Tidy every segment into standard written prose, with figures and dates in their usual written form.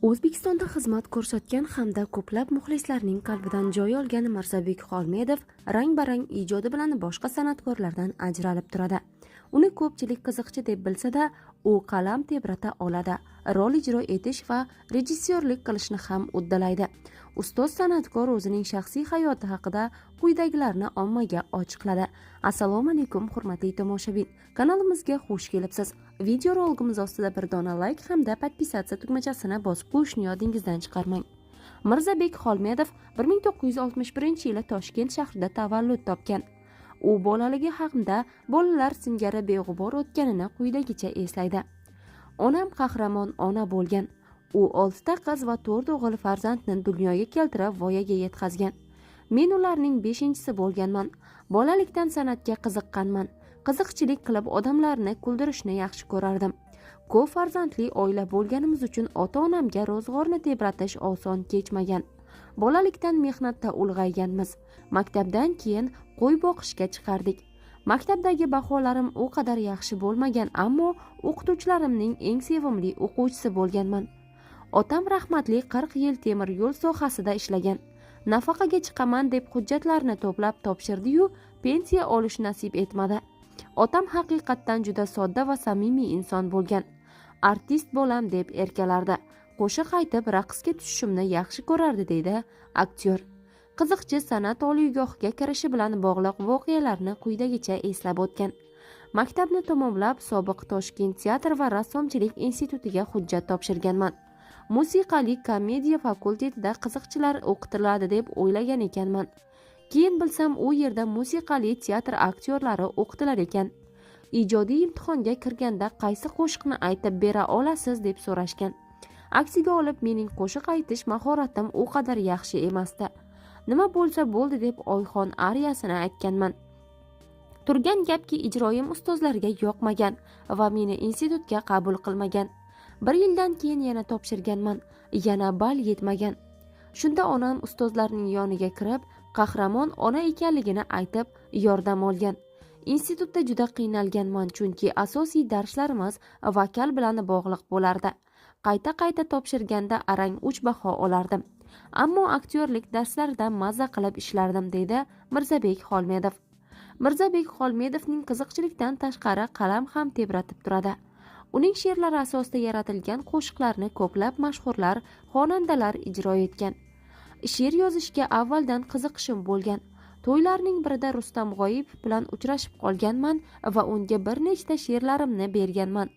O'zbekistonda xizmat ko'rsatgan hamda ko'plab muxlislarning qalbidan joy olgan Mirzabek Xolmedov rang-barang ijodi bilan boshqa san'atkorlardan ajralib turadi. Uni ko'pchilik qiziqchi deb bilsa-da, u qalam tebrata oladi, rol ijro etish va rejissyorlik qilishni ham uddalaydi. Ustoz san'atkor o'zining shaxsiy hayoti haqida quyidagilarni ommaga ochiqladi. Assalomu alaykum, hurmatli tomoshabin. Kanalimizga xush kelibsiz. Video roligimiz ostida bir dona like hamda podpisatsiya tugmachasini bosib qo'yishni yodingizdan chiqarmang. Mirzabek Xolmedov 1961-yili Toshkent shahrida tavallud topgan. U bolaligi hamda bolalar singari beg'ubor o'tganini quyidagicha eslaydi. Onam qahramon ona bo'lgan. U 6 ta qiz va 4 o'g'il farzandni dunyoga keltirib voyaga yetkazgan. Men ularning 5-chisi bo'lganman. Bolalikdan san'atga qiziqqanman. Qiziqchilik qilib odamlarni kuldirishni yaxshi ko'rardim. Ko'p farzandli oila bo'lganimiz uchun ota-onamga ro'zg'orni tebratish oson kechmagan. Bolalikdan mehnatda ulg'ayganmiz. Maktabdan keyin qo'y boqishga chiqardik. Maktabdagi baholarim u qadar yaxshi bo'lmagan, ammo o'qituvchilarimning eng sevimli o'quvchisi bo'lganman. Otam rahmatli 40 yil temir yo'l sohasida ishlagan. Nafaqaga chiqaman deb hujjatlarni to'plab topshirdi-yu, pensiya olish nasib etmadi. Otam haqiqatdan juda sodda va samimiy inson bo'lgan. Artist bo'lam deb erkalardi. Qo'shiq aytib, raqsga tushishimni yaxshi ko'rardi, deydi aktyor. Qiziqchi san'at oliygohiga kirishi bilan bog'liq voqealarni quyidagicha eslab o'tgan. Maktabni tamomlab, sobiq Toshkent teatr va rassomchilik institutiga hujjat topshirganman. Musiqali komediya fakultetida qiziqchilar o'qitiladi deb o'ylagan ekanman. Keyin bilsam, u yerda musiqali teatr aktyorlari o'qitilar ekan. Ijodiy imtihonga kirganda qaysi qo'shiqni aytib bera olasiz deb so'rashgan. Aksiga olib, mening qo'shiq aytish mahoratim u qadar yaxshi emasdi. Nima bo'lsa bo'ldi deb Oyxon ariyasini aytganman. Turgan gapki, ijroyim ustozlarga yoqmagan va meni institutga qabul qilmagan. 1 yildan keyin yana topshirganman, yana ball yetmagan. Shunda onam ustozlarning yoniga kirib, qahramon ona ekanligini aytib yordam olgan. Institutda juda qiynalganman, chunki asosiy darslarimiz vokal bilan bog'liq bo'lardi. Qayta topshirganda arang 3 baho olardim. Ammo aktyorlik darslarida maza qilib ishlardim, deydi Mirzabek Xolmedov. Mirzabek Xolmedovning qiziqchilikdan tashqari qalam ham tebratib turadi. Uning she'rlari asosida yaratilgan qo'shiqlarni ko'plab mashhurlar, xonandalar ijro etgan. She'r yozishga avvaldan qiziqishim bo'lgan. To'ylarning birida Rustam G'oyipov bilan uchrashib qolganman va unga bir nechta she'rlarimni berganman.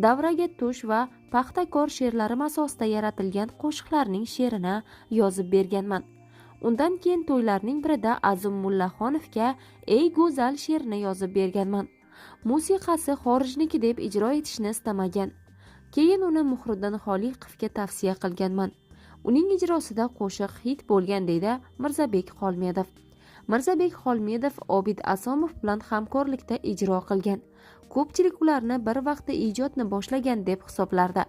Davraga tush va paxtakor she'rlarim asosida yaratilgan qo'shiqlarning she'rini yozib berganman. Undan keyin to'ylarning birida Azim Mullaxonovga Ey go'zal she'rini yozib berganman. Musiqasi xorijniki deb ijro etishni istamagan. Keyin uni Muhriddin Xoliqovga tavsiya qilganman. Uning ijrosida qo'shiq hit bo'lgan, deydi Mirzabek Xolmedov. Mirzabek Xolmedov Obid Asomov bilan hamkorlikda ijro qilgan. Ko'pchilik ularni bir vaqtda ijodni boshlagan deb hisoblardi.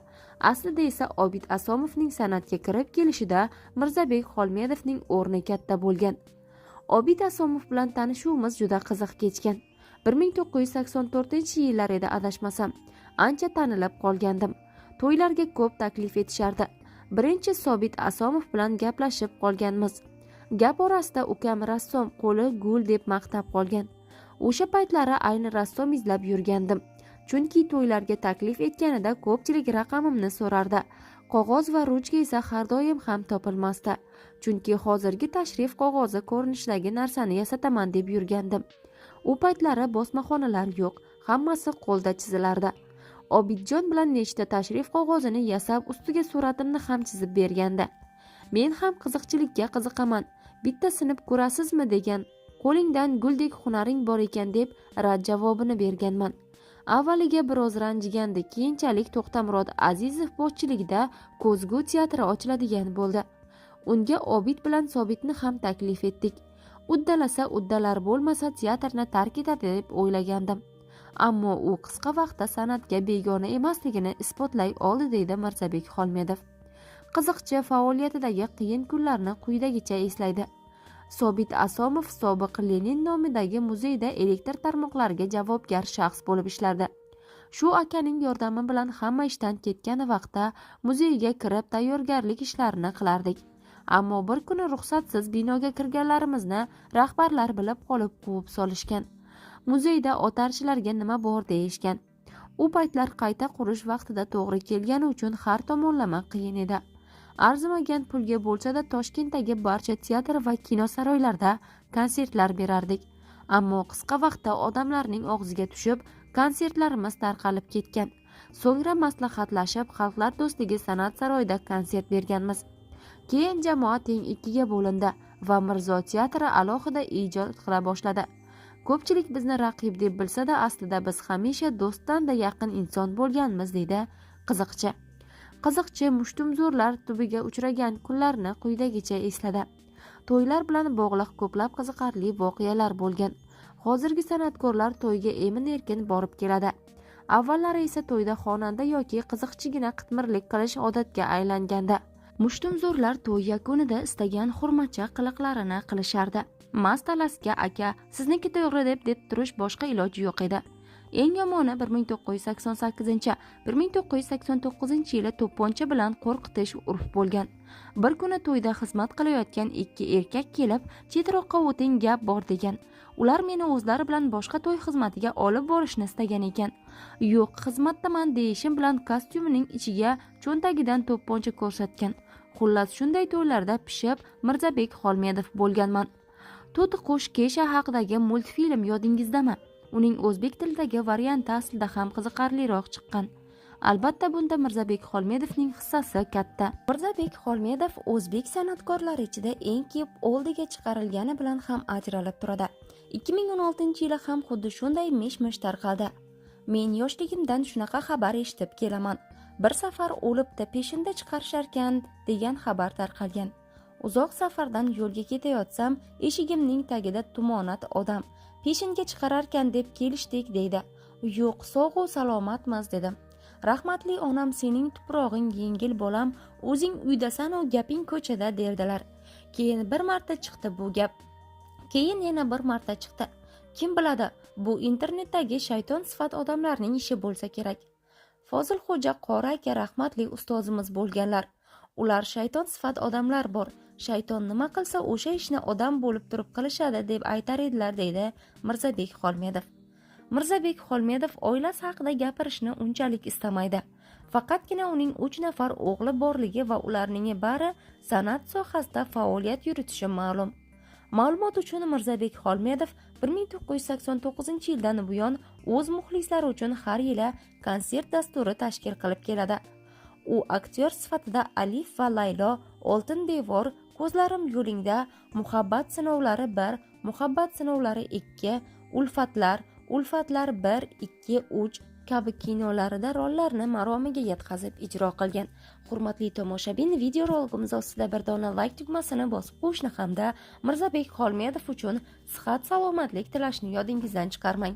Aslida esa Obid Asomovning san'atga kirib kelishida Mirzabek Xolmedovning o'rni katta bo'lgan. Obid Asomov bilan tanishuvimiz juda qiziq kechgan. 1984-yillar edi adashmasam. Ancha tanilib qolgandim. To'ylarga ko'p taklif etishardi. Birinchi Sobit Asomov bilan gaplashib qolganmiz. Gap orasida ukam rassom, qo'li gul deb maqtab qolgan. O'sha paytlari ayni rassom izlab yurgandim. Chunki to'ylarga taklif etganida ko'pchilik raqamimni so'rardi. Qog'oz va ruchka esa har doim ham topilmasdi. Chunki hozirgi tashrif qog'ozi ko'rinishidagi narsani yasataman deb yurgandim. U paytlari bosmaxonalar yo'q, hammasi qo'lda chizilardi. Obidjon bilan nechta tashrif qog'ozini yasab, ustiga suratimni ham chizib bergandi. Men ham qiziqchilikka qiziqaman. Bitta sinib ko'rasizmi degan. Qo'lingdan guldek hunaring bor ekan deb rad javobini berganman. Avvaliga biroz ranjigandi, keyinchalik To'xtamurod Azizov boshchiligida Ko'zgu teatri ochiladigan bo'ldi. Unga Obid bilan Sobitni ham taklif etdik. Uddalasa uddalar, bo'lmasa teatrni tark etadi deb o'ylagandim. Ammo u qisqa vaqtda san'atga begona emasligini isbotlay oldi, deydi Mirzabek Xolmedov. Qiziqchi faoliyatidagi qiyin kunlarni quyidagicha eslaydi. Sobit Asomov sobiq Lenin nomidagi muzeyda elektr tarmoqlariga javobgar shaxs bo'lib ishlardi. Shu akaning yordami bilan hamma ishdan ketgan vaqtda muzeyga kirib tayyorgarlik ishlarini qilardik. Ammo bir kuni ruxsatsiz binoga kirganlarimizni rahbarlar bilib qolib quvib solishgan. Muzeyda otarchilarga nima bor deyishgan. U paytlar qayta qurish vaqtida to'g'ri kelgani uchun har tomonlama qiyin edi. Arzimagan pulga bo'lsa-da Toshkentdagi barcha teatr va kino saroylarda konsertlar berardik. Ammo qisqa vaqtda odamlarning og'ziga tushib, konsertlarimiz tarqalib ketgan. So'ngra maslahatlashib, Xalqlar do'stligi san'at saroyida konsert berganmiz. Keyin jamoa teng ikkiga bo'lindi va Mirzo teatri alohida ijod qila boshladi. Ko'pchilik bizni raqib deb bilsa-da, aslida biz hamisha do'stdan-da yaqin inson bo'lganmiz, deydi qiziqchi. Qiziqchi mushtumzo'rlar tubiga uchragan kunlarni quyidagicha esladi. To'ylar bilan bog'liq ko'plab qiziqarli voqealar bo'lgan. Hozirgi san'atkorlar to'yga emin-erkin borib keladi. Avvallari esa to'yda xonanda yoki qiziqchigina qitmirlik qilish odatga aylangandi. Mushtumzo'rlar to'y yakunida istagan xurmacha qiliqlarini qilishardi. Mast alasga aka, sizniki to'g'ri deb turish boshqa iloji yo'q edi. Eng yomoni 1988-1989 yili to'pponcha bilan qo'rqitish urf bo'lgan. Bir kuni to'yda xizmat qilayotgan ikki erkak kelib, chetroqqa o'ting, gap bor degan. Ular meni o'zlari bilan boshqa to'y xizmatiga olib borishni istagan ekan. Yo'q, xizmatdaman deyishim bilan kostyumining ichiga cho'ntagidan to'pponcha ko'rsatgan. Xullas, shunday to'ylarda pishib Mirzabek Xolmedov bo'lganman. To'tiqush Kesha haqidagi multfilm yodingizdami? Uning o'zbek tilidagi varianti aslida ham qiziqarliroq chiqqan. Albatta bunda Mirzabek Xolmedovning hissasi katta. Mirzabek Xolmedov o'zbek san'atkorlari ichida eng ko'p oldiga chiqarilgani bilan ham ajralib turadi. 2016-yili ham xuddi shunday mish-mish tarqaldi. Men yoshligimdan shunaqa xabar eshitib kelaman. Bir safar o'libdi, peshinda chiqarisharkan degan xabar tarqalgan. Uzoq safardan yo'lga ketayotsam, eshigimning tagida tumonat odam peshinga chiqararkan deb kelishdik, deydi. Yo'q, sog'-u salomatmiz dedim. Rahmatli onam, sening tuprog'ing yengil bolam, o'zing uydasan-u gaping ko'chada derdilar. Keyin bir marta chiqdi bu gap. Keyin yana bir marta chiqdi. Kim biladi, bu internetdagi shayton sifat odamlarning ishi bo'lsa kerak. Fozilxo'ja Qori aka rahmatli ustozimiz bo'lganlar. Ular shayton sifat odamlar bor. Shayton nima qilsa o'sha ishni odam bo'lib turib qilishadi deb aytar edilar, deydi Mirzabek Xolmedov. Mirzabek Xolmedov oilasi haqida gapirishni unchalik istamaydi. Faqatgina uning 3 nafar o'g'li borligi va ularning bari san'at sohasida faoliyat yuritishi ma'lum. Ma'lumot uchun Mirzabek Xolmedov 1989-yildan buyon o'z muxlislari uchun har yili konsert dasturi tashkil qilib keladi. U aktyor sifatida Alif va Laylo, Oltin devor, Ko'zlarim yo'lingda, Muhabbat sinovlari 1, Muhabbat sinovlari 2, Ulfatlar 1, 2, 3 kabi kinolarida rollarni maromiga yetkazib ijro qilgan. Hurmatli tomoshabin, video roligimiz ostida bir dona like tugmasini bosib qo'yishni hamda Mirzabek Xolmedov uchun sihat salomatlik tilashni yodingizdan chiqarmang.